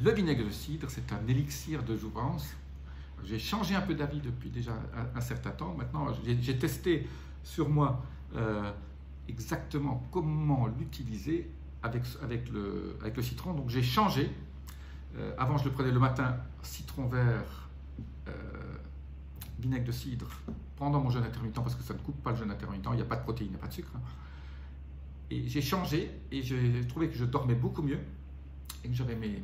le vinaigre de cidre, c'est un élixir de jouvence. J'ai changé un peu d'avis depuis déjà un certain temps. Maintenant, j'ai testé sur moi exactement comment l'utiliser avec le citron. Donc j'ai changé. Avant, je le prenais le matin, citron vert, vinaigre de cidre, pendant mon jeûne intermittent, parce que ça ne coupe pas le jeûne intermittent, il n'y a pas de protéines, il n'y a pas de sucre. Et j'ai changé et j'ai trouvé que je dormais beaucoup mieux et que j'avais mes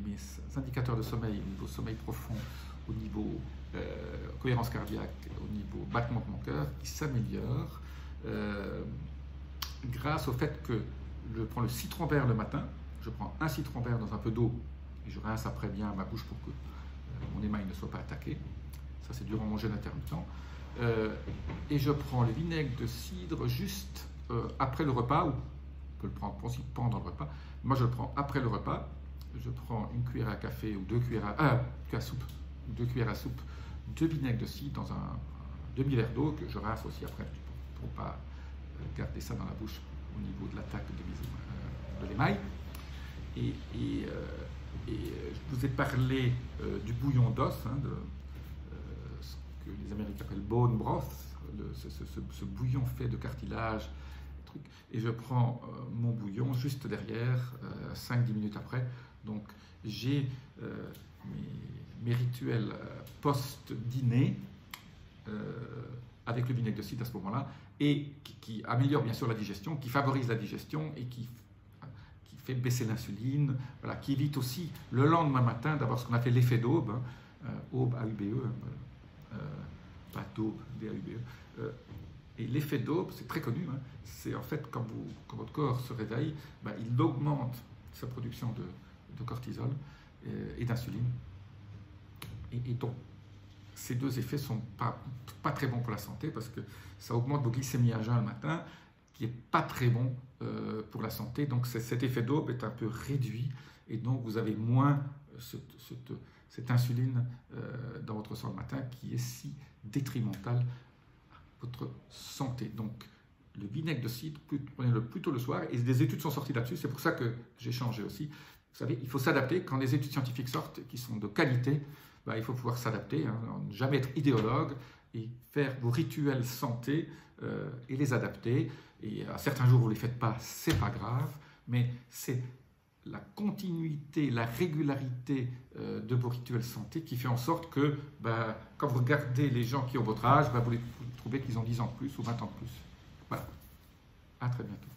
indicateurs de sommeil, au niveau sommeil profond, au niveau cohérence cardiaque, au niveau battement de mon cœur, qui s'améliorent grâce au fait que je prends le citron vert le matin, je prends un citron vert dans un peu d'eau et je rince après bien ma bouche pour que mon émail ne soit pas attaqué. Ça, c'est durant mon jeûne intermittent. Et je prends le vinaigre de cidre juste après le repas, ou on peut le prendre aussi pendant le repas. Moi, je le prends après le repas. Je prends une cuillère à café ou 2 cuillères à soupe, 2 cuillères à soupe de vinaigre de cidre dans un demi-verre d'eau que je rince aussi après pour ne pas garder ça dans la bouche au niveau de l'attaque de l'émail. Et je vous ai parlé du bouillon d'os, ce que les Américains appellent bone broth, ce bouillon fait de cartilage. Et je prends mon bouillon juste derrière, 5-10 minutes après. Donc j'ai mes rituels post-dîner avec le vinaigre de cidre à ce moment-là, et qui améliore bien sûr la digestion, qui favorise la digestion et qui fait baisser l'insuline, voilà, qui évite aussi le lendemain matin d'avoir ce qu'on appelle l'effet d'aube, aube A-U-B-E, pas d'aube, D-A-U-B-E. Et l'effet d'aube, c'est très connu, c'est en fait quand votre corps se réveille, il augmente sa production de cortisol et d'insuline. Et donc, ces deux effets ne sont pas très bons pour la santé parce que ça augmente vos glycémies à jeun le matin, qui n'est pas très bon pour la santé. Donc cet effet d'aube est un peu réduit et donc vous avez moins cette insuline dans votre sang le matin qui est si détrimentale à votre santé. Donc le vinaigre de cidre, prenez-le plutôt le soir, et des études sont sorties là-dessus, c'est pour ça que j'ai changé aussi. Vous savez, il faut s'adapter. Quand les études scientifiques sortent, qui sont de qualité, il faut pouvoir s'adapter, ne jamais être idéologue et faire vos rituels santé et les adapter. Et à certains jours, vous ne les faites pas, c'est pas grave, mais c'est la continuité, la régularité de vos rituels santé qui fait en sorte que quand vous regardez les gens qui ont votre âge, vous trouvez qu'ils ont 10 ans de plus ou 20 ans de plus. Voilà. À très bientôt.